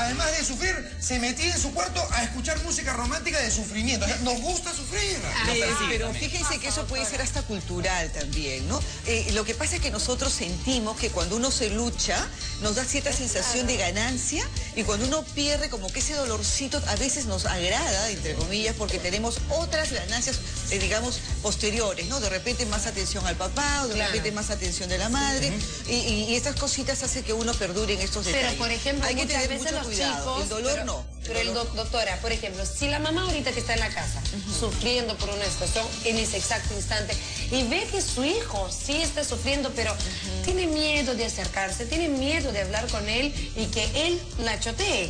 además de sufrir, se metía en su cuarto a escuchar música romántica de sufrimiento. O sea, nos gusta sufrir. Pero fíjense que eso puede ser hasta cultural también, ¿no? Lo que pasa es que nosotros sentimos que cuando uno se lucha, nos da cierta sensación de ganancia, y cuando uno pierde, como que ese dolorcito a veces nos agrada, entre comillas, porque tenemos otras ganancias, digamos, posteriores, ¿no? De repente más atención al papá, o de repente más atención de la madre, y estas cositas hacen que uno perdure en estos detalles. Pero, por ejemplo, hay que muchas tener veces mucho los cuidado. chicos... El dolor no. Pero, doctora, por ejemplo, si la mamá ahorita que está en la casa, sufriendo por una situación en ese exacto instante, y ve que su hijo sí está sufriendo, pero tiene miedo de acercarse, tiene miedo de hablar con él y que él la chotee.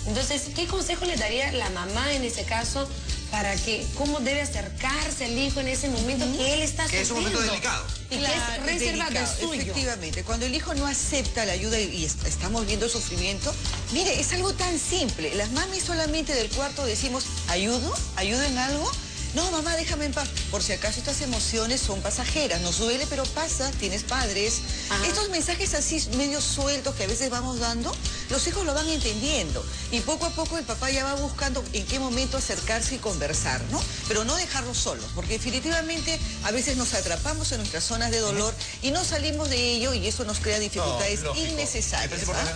Entonces, ¿qué consejo le daría la mamá en ese caso para que, cómo debe acercarse al hijo en ese momento que él está sufriendo? Que es un momento delicado. Y que es reservado, es suyo. Efectivamente, cuando el hijo no acepta la ayuda y estamos viendo el sufrimiento, mire, es algo tan simple. Las mamis solamente del cuarto decimos, ¿ayudo? ¿Ayudo en algo? No, mamá, déjame en paz. Por si acaso estas emociones son pasajeras. Nos duele, pero pasa. Tienes padres. Estos mensajes así medio sueltos que a veces vamos dando, los hijos lo van entendiendo. Y poco a poco el papá ya va buscando en qué momento acercarse y conversar, ¿no? Pero no dejarlos solos, porque definitivamente a veces nos atrapamos en nuestras zonas de dolor y no salimos de ello, y eso nos crea dificultades innecesarias. Me parece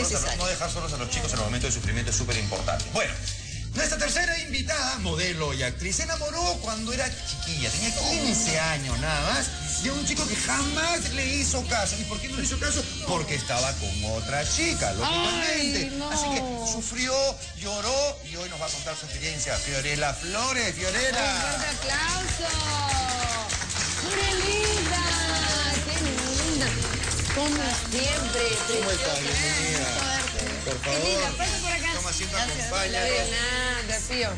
importante no dejar solos a los chicos en el momento de sufrimiento, es súper importante. Bueno. Nuestra tercera invitada, modelo y actriz, se enamoró cuando era chiquilla, tenía 15 años nada más, de un chico que jamás le hizo caso. ¿Y por qué no le hizo caso? Porque estaba con otra chica, lógicamente. Así que sufrió, lloró, y hoy nos va a contar su experiencia. Fiorella Flores, Fiorella. ¡Un fuerte aplauso! ¡Qué linda! ¡Qué linda! Como siempre. ¿Cómo estás, bienvenida? Por favor. Qué linda, pasa por acá. Toma asiento, acompáñanos. Nada, tío.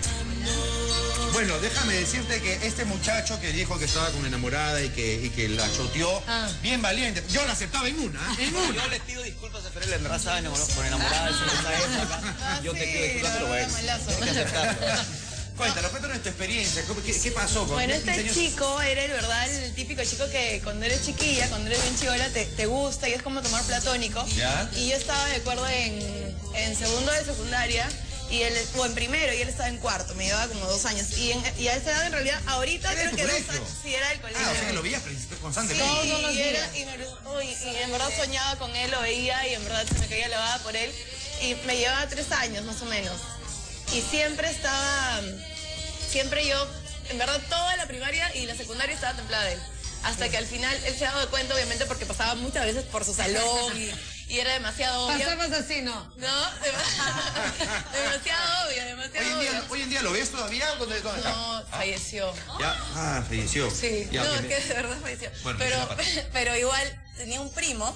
Bueno, déjame decirte que este muchacho que dijo que estaba con una enamorada y que la choteó, bien valiente. Yo la aceptaba en una. Yo le pido disculpas a Fiorella, en verdad estaba con enamorada en esa época. Yo te pido disculpas, pero bueno, tienes que aceptarlo. Cuéntanos tu experiencia. ¿Qué pasó? Bueno, este chico era el típico chico que cuando eres chiquilla, cuando eres bien chibola, te gusta y es como tomar platónico. ¿Ya? Y yo estaba de acuerdo en segundo de secundaria, o en primero, y él estaba en cuarto, me llevaba como 2 años. Y a esa edad, en realidad, ahorita ¿Era creo de tu que 2 colegio? años. Sí, era del colegio. O sea que lo veías constantemente. Sí, Todos los días. y en verdad soñaba con él, lo veía, y en verdad se me caía la baba por él. Y me llevaba 3 años, más o menos. Y siempre yo, en verdad, toda la primaria y la secundaria estaba templada de él. Hasta que al final él se ha dado cuenta, obviamente, porque pasaba muchas veces por su salón y era demasiado obvio. Pasamos así, ¿no? No, demasiado obvio. Hoy en día, ¿lo ves todavía? ¿Dónde está? No, falleció. ¿Ya? Falleció. Sí, ya, no, es que de verdad falleció. Bueno, pero igual tenía un primo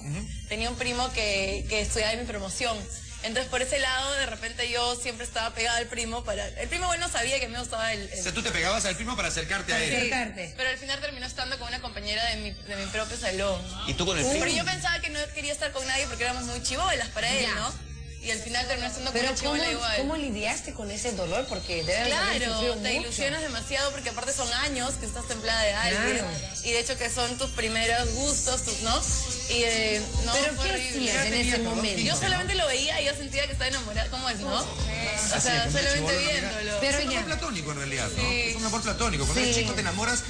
que estudiaba en mi promoción. Entonces, por ese lado, de repente yo siempre estaba pegada al primo. El primo, bueno, sabía que me gustaba el... O sea, tú te pegabas al primo para acercarte a él. Acercarte. Pero al final terminó estando con una compañera de mi propio salón. ¿Y tú con el primo? Pero yo pensaba que no quería estar con nadie porque éramos muy chibolas para él, ¿no? Y al final terminó estando con Pero una chibola igual. ¿cómo lidiaste con ese dolor? Porque debes haber Claro, sufrido te mucho. ilusionas demasiado porque aparte son años que estás templada de alguien. Claro. Y de hecho que son tus primeros gustos, ¿no? Y no, ¿Pero fue qué horrible. hacías en ese momento? Yo solamente lo veía y yo sentía que estaba enamorada. ¿Cómo es, no? O sea, solamente viéndolo. Pero es un amor platónico en realidad, ¿no? Es un amor platónico. Cuando eres chico te enamoras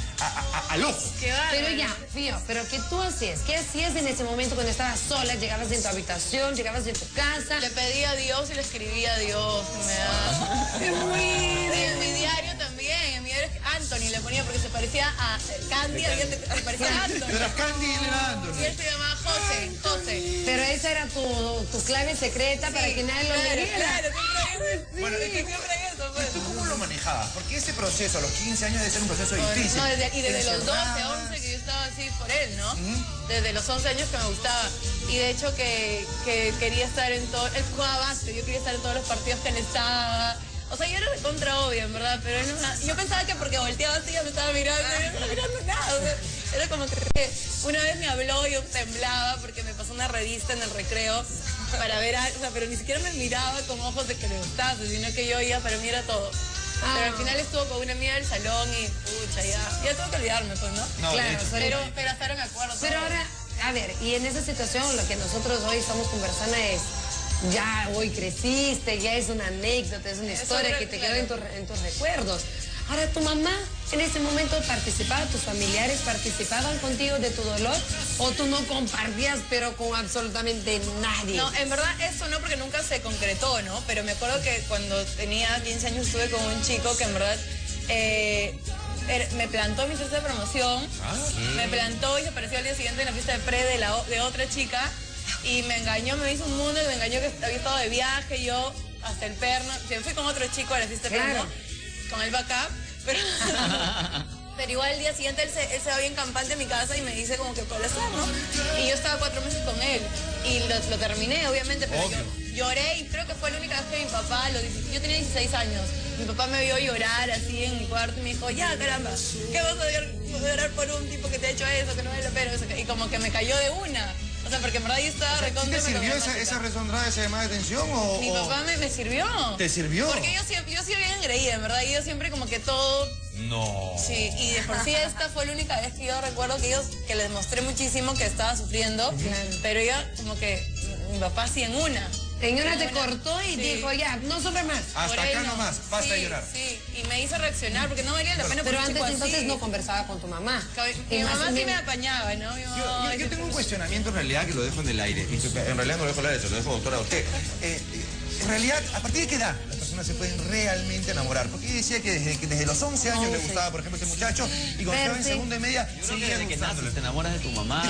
al ojo. Qué bárbaro. Pero ya, Fío, ¿pero qué tú hacías? ¿Qué hacías en ese momento cuando estabas sola? ¿Llegabas en tu habitación? ¿Llegabas en tu casa? Le pedía a Dios y le escribía a Dios. Que me da... Y en mi diario también. En mi diario Anthony le ponía porque se parecía a Candy. Se parecía a Anthony. Era Candy y él era Anthony. Y él se llamaba José. Pero esa era tu clave secreta para que nadie lo leyera. Claro, siempre Bueno, siempre eso, pues. ¿Y tú cómo lo manejabas? Porque ese proceso a los 15 años debe ser un proceso difícil. No, y desde los 12, 11 que yo estaba así por él, ¿no? Desde los 11 años que me gustaba. Y de hecho que quería estar en todo... Él jugaba básquet, yo quería estar en todos los partidos que él estaba. O sea, yo era de contra obvio, en verdad, pero él yo pensaba que porque volteaba así ya me estaba mirando, y yo no estaba mirando nada. O sea, era como que una vez me habló y yo temblaba porque me pasó una revista en el recreo para ver algo, o sea, pero ni siquiera me miraba con ojos de que le gustase, sino que yo iba, para mí era todo. Pero al final estuvo con una amiga del salón y, pucha, ya tengo que olvidarme, pues, ¿no? No, Claro, Pero hasta ahora me acuerdo. Pero ahora, a ver, y en esa situación lo que nosotros hoy estamos conversando es, ya hoy creciste, ya es una anécdota, es una historia que te quedó en tus recuerdos. Ahora, ¿tu mamá en ese momento participaba, tus familiares participaban contigo de tu dolor? ¿O tú no compartías, pero con absolutamente nadie? No, en verdad eso no, porque nunca se concretó, ¿no? Pero me acuerdo que cuando tenía 15 años estuve con un chico que en verdad me plantó en mi fiesta de promoción. Me plantó y se apareció al día siguiente en la fiesta de pre de otra chica. Y me engañó, me hizo un mundo y me engañó que había estado de viaje, yo hasta el perno. Yo fui con otro chico a la fiesta de promo, con el backup, pero igual el día siguiente él se va bien campante a mi casa y me dice como que puede ser, ¿no? Y yo estaba 4 meses con él y lo terminé, obviamente, pero yo lloré y creo que fue la única vez que mi papá, yo tenía 16 años, mi papá me vio llorar así en mi cuarto y me dijo, ya caramba, ¿qué vas a llorar por un tipo que te ha hecho eso, que no vale la pena? Y como que me cayó de una. O sea, porque en verdad yo estaba recontra. ¿Te sirvió esa resonada, esa llamada de atención o...? Mi papá me sirvió. ¿Te sirvió? Porque yo sí bien engreída, en verdad. Y yo siempre como que todo... No. Sí, y de por sí esta fue la única vez que yo recuerdo que les mostré muchísimo que estaba sufriendo. Pero yo como que mi papá sí en una. En una te cortó y dijo, ya, no sufre más. Hasta acá nomás, basta de llorar. Sí, y me hizo reaccionar porque no valía la pena. Pero antes entonces no conversaba con tu mamá. Mi mamá sí me apañaba, ¿no? Yo tengo un cuestionamiento en realidad que lo dejo en el aire. En realidad no lo dejo en el aire, se lo dejo, doctora, a usted. En realidad, ¿a partir de qué edad las personas se pueden realmente enamorar? Porque ella decía que desde los 11 años le gustaba, por ejemplo, este muchacho, y cuando estaba en segundo y media, seguía desde que naces te enamoras de tu mamá.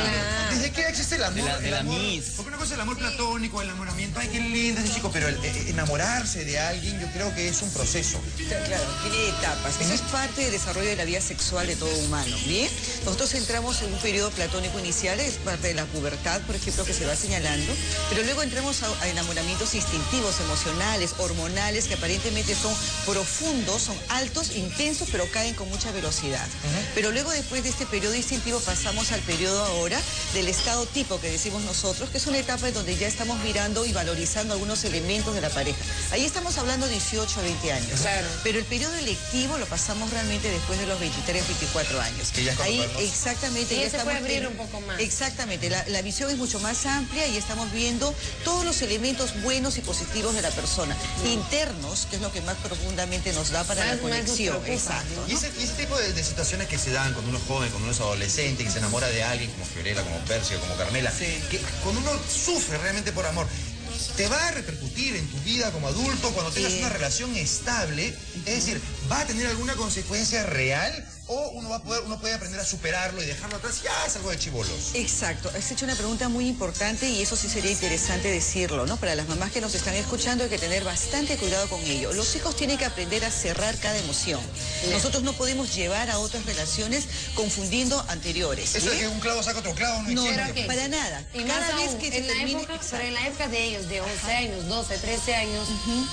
¿Desde qué edad existe el amor? De la Miss. Porque una cosa es el amor platónico, el enamoramiento, ay, qué lindo ese chico, pero enamorarse de alguien yo creo que es un proceso. Claro, tiene etapas. Eso es parte del desarrollo de la vida sexual de todo humano, ¿bien? Nosotros entramos en un periodo platónico inicial, es parte de la pubertad, por ejemplo, que se va señalando, pero luego entramos a enamoramientos instintivos, emocionales, hormonales, que aparentemente son profundos, son altos, intensos, pero caen con mucha velocidad. Pero luego, después de este periodo instintivo, pasamos al periodo ahora del estado tipo, que decimos nosotros, que es una etapa en donde ya estamos mirando y valorizando algunos elementos de la pareja. Ahí estamos hablando de 18 a 20 años. Claro. Pero el periodo electivo lo pasamos realmente después de los 23, 24 años. Que ya es ahí, cuando exactamente. Y ya se puede abrir un poco más. Exactamente. La visión es mucho más amplia y estamos viendo todos los elementos buenos y positivos de la persona. Internos, que es lo que más profundamente nos da para la conexión. Exacto. Y ese tipo de situaciones que se dan cuando uno es joven, cuando uno es adolescente, que se enamora de alguien como Fiorella, como Persia, como Carmela, que cuando uno sufre realmente por amor, te va a repercutir en tu vida como adulto cuando tengas una relación estable. Es decir, ¿va a tener alguna consecuencia real? ¿O uno puede aprender a superarlo y dejarlo atrás? Ya es algo de chibolos. Exacto. Has hecho una pregunta muy importante y eso sí sería interesante decirlo, ¿no? Para las mamás que nos están escuchando hay que tener bastante cuidado con ello. Los hijos tienen que aprender a cerrar cada emoción. Nosotros no podemos llevar a otras relaciones confundiendo anteriores. Eso es que un clavo saca otro clavo, no No, entiendo. para nada. Y Cada más vez aún, que se termine... pero en la época de ellos, de 11 años, 12, 13 años,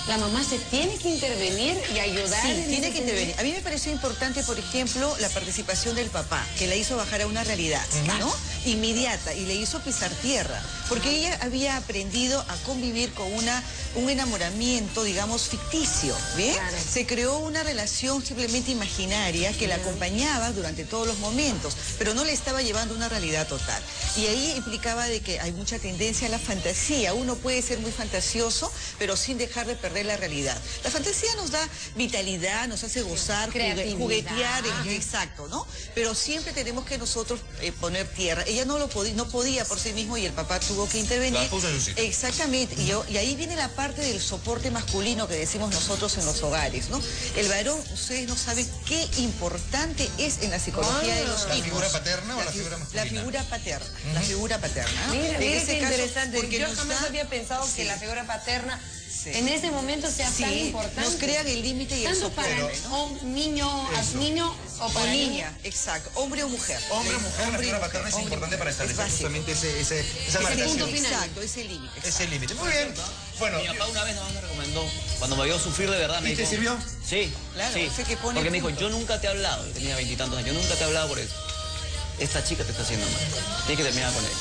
la mamá se tiene que intervenir y ayudar. Sí, en tiene ese que intervenir. A mí me pareció importante, por ejemplo, la participación del papá, que la hizo bajar a una realidad, ¿no? Inmediata, y le hizo pisar tierra, porque ella había aprendido a convivir con un enamoramiento, digamos, ficticio, ¿bien? Claro. Se creó una relación simplemente imaginaria que la acompañaba durante todos los momentos, pero no le estaba llevando a una realidad total. Y ahí implicaba de que hay mucha tendencia a la fantasía. Uno puede ser muy fantasioso, pero sin dejar de perder la realidad. La fantasía nos da vitalidad, nos hace gozar, juguetear, exacto, ¿no? Pero siempre tenemos que nosotros poner tierra. Ella no podía por sí mismo y el papá tuvo que intervenir. La puso en su sitio. Exactamente. Y ahí viene la parte del soporte masculino que decimos nosotros en los hogares, ¿no? El varón, ustedes no saben qué importante es en la psicología de los hijos. ¿La figura paterna o la figura masculina? La figura paterna. La figura paterna. ¿no? Mira, En mira ese qué caso, interesante. porque Yo nos jamás da- había pensado que la figura paterna en ese momento sea tan importante. nos crean el límite y el tanto soporte. para un niño o para niña, exacto. Hombre o mujer. Hombre o mujer, la figura y paterna es hombre y importante mujer. para Es establecer básico. justamente esa punto marcación. final. Exacto, ese límite. Ese límite. Muy bien. Bueno, Mi papá una vez me recomendó, cuando me vio sufrir de verdad, me ¿y te dijo... sirvió? Sí, Claro, sí. ese que pone Porque me dijo, punto. yo nunca te he hablado, yo tenía 20 y tantos años, yo nunca te he hablado por eso. Esta chica te está haciendo mal, tienes que terminar con ella.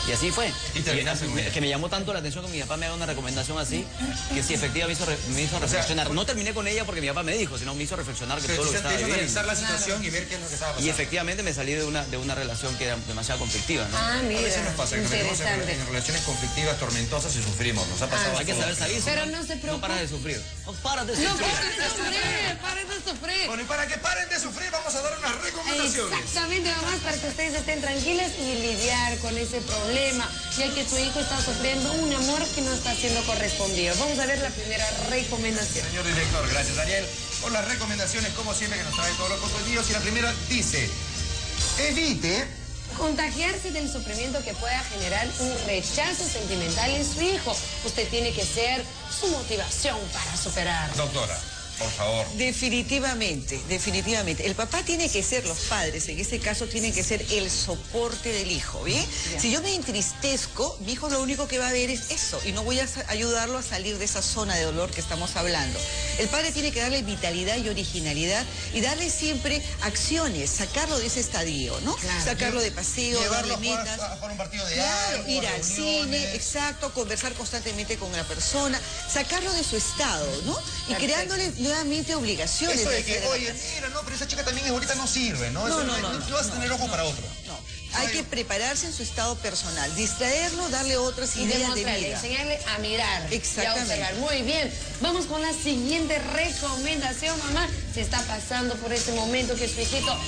Y así fue. Y terminaste con ella. Que me llamó tanto la atención que mi papá me haga una recomendación así, que sí, efectivamente me hizo reflexionar. No terminé con ella porque mi papá me dijo, sino me hizo reflexionar que todo lo que estaba viviendo. Analizar la situación y ver qué es lo que estaba pasando. Y efectivamente me salí de una relación que era demasiado conflictiva, ¿no? Ah, mira, A veces nos pasa que nos metemos interesante. en relaciones conflictivas, tormentosas y sufrimos. Nos ha pasado. Hay que saber salir. Pero no se preocupe. No paras de sufrir. No paras de No, sufrir. paren de sufrir, paren de sufrir. Bueno, y para que paren de sufrir, vamos a dar unas recomendaciones. Exactamente, mamás, para que ustedes estén tranquilas y lidiar con ese problema, ya que su hijo está sufriendo un amor que no está siendo correspondido. Vamos a ver la primera recomendación. Señor director, gracias Daniel por las recomendaciones, como siempre, que nos trae todos los contenidos. Y la primera dice, evite Contagiarse del sufrimiento que pueda generar un rechazo sentimental en su hijo. Usted tiene que ser su motivación para superar. Doctora, por favor. Definitivamente, definitivamente. El papá tiene que ser, los padres en este caso tienen que ser el soporte del hijo, ¿bien? Si yo me entristezco, mi hijo lo único que va a ver es eso y no voy a ayudarlo a salir de esa zona de dolor que estamos hablando. El padre tiene que darle vitalidad y originalidad y darle siempre acciones, sacarlo de ese estadio, ¿no? Claro. Sacarlo de paseo, Llevarlo darle metas. a jugar un partido de Claro, algo, ir al reuniones. cine, exacto, conversar constantemente con la persona, sacarlo de su estado, ¿no? Y Perfecto. creándole nuevamente obligaciones. Eso de que, hacer la oye, mira, no, pero esa chica también es bonita, no sirve, ¿no? No, Eso no vas a tener ojo para otro. No, hay que prepararse en su estado personal, distraerlo, darle otras Y ideas de demostrarle, vida. enseñarle a mirar Exactamente. y a observar. Muy bien, vamos con la siguiente recomendación, mamá. Si está pasando por ese momento que su hijito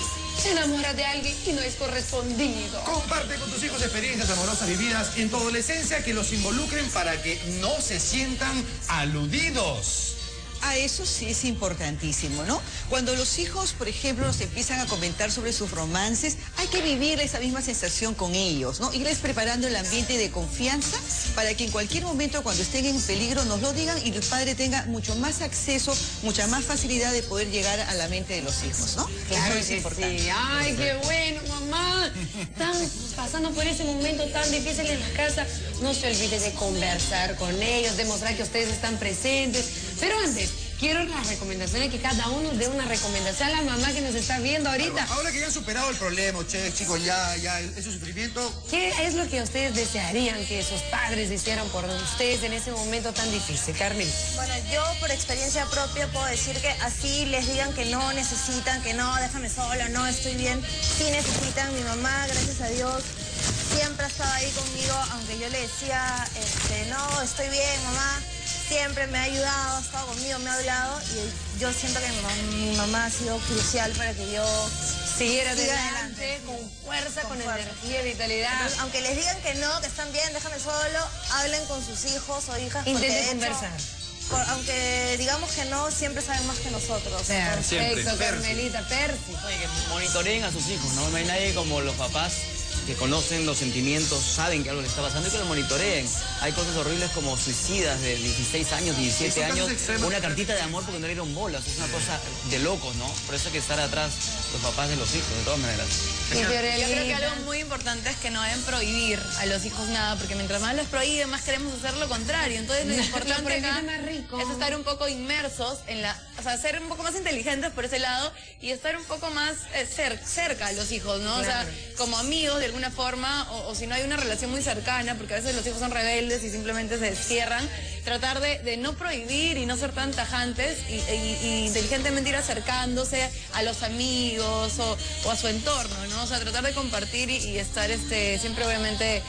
se enamora de alguien y no es correspondido. Comparte con tus hijos experiencias amorosas vividas en tu adolescencia que los involucren para que no se sientan aludidos. Ah, eso sí es importantísimo, ¿no? Cuando los hijos, por ejemplo, nos empiezan a comentar sobre sus romances, hay que vivir esa misma sensación con ellos, ¿no? Irles preparando el ambiente de confianza para que en cualquier momento, cuando estén en peligro, nos lo digan y el padre tenga mucho más acceso, mucha más facilidad de poder llegar a la mente de los hijos, ¿no? Claro Eso es que importante. sí. Ay, qué bueno, mamá. Están pasando por ese momento tan difícil en la casa. No se olvide de conversar con ellos, demostrar que ustedes están presentes. Pero antes, quiero las recomendaciones, que cada uno dé una recomendación a la mamá que nos está viendo ahorita. Ahora que ya han superado el problema, chicos, ya ese sufrimiento. ¿Qué es lo que ustedes desearían que sus padres hicieran por ustedes en ese momento tan difícil, Carmen? Bueno, yo por experiencia propia puedo decir que así les digan que no necesitan, que no, déjame sola, no, estoy bien. Sí necesitan, mi mamá, gracias a Dios, siempre ha estado ahí conmigo, aunque yo le decía, no, estoy bien, mamá. Siempre me ha ayudado, ha estado conmigo, me ha hablado y yo siento que mi mamá ha sido crucial para que yo Seguir siga adelante, con fuerza, con energía, vitalidad. Entonces, aunque les digan que no, que están bien, déjame solo, hablen con sus hijos o hijas. porque Intenten de hecho, conversar. aunque digamos que no, siempre saben más que nosotros. Entonces, Perfecto, Carmelita, Percy. Oye, que monitoreen a sus hijos, ¿no? No hay nadie como los papás que conocen los sentimientos, saben que algo les está pasando y que lo monitoreen. Hay cosas horribles como suicidas de 16 años, 17 son casos años, extremos. una cartita de amor porque no le dieron bolas. Es una cosa de locos, ¿no? Por eso hay que estar atrás los papás de los hijos, de todas maneras. Yo creo que algo muy importante es que no deben prohibir a los hijos nada, porque mientras más los prohíben, más queremos hacer lo contrario. Entonces lo importante prohibido acá es más rico. es estar un poco inmersos en o sea, ser un poco más inteligentes por ese lado y estar un poco más cerca a los hijos, ¿no? Claro. O sea, como amigos de alguna forma, o si no hay una relación muy cercana, porque a veces los hijos son rebeldes y simplemente se cierran, tratar de no prohibir y no ser tan tajantes y inteligentemente ir acercándose a los amigos o a su entorno, ¿no? O sea, tratar de compartir y estar siempre obviamente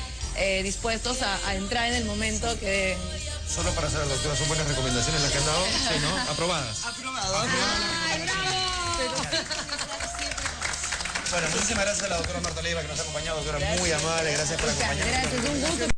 dispuestos a entrar en el momento que... Solo para saber, doctora, ¿son buenas recomendaciones las que han dado? Sí, ¿no? Aprobadas. Aprobado. ¡Ay, bravo! Bueno, muchísimas gracias a la doctora Marta Leiva que nos ha acompañado, doctora, muy amable, gracias por Muchas acompañarnos. gracias, un gusto.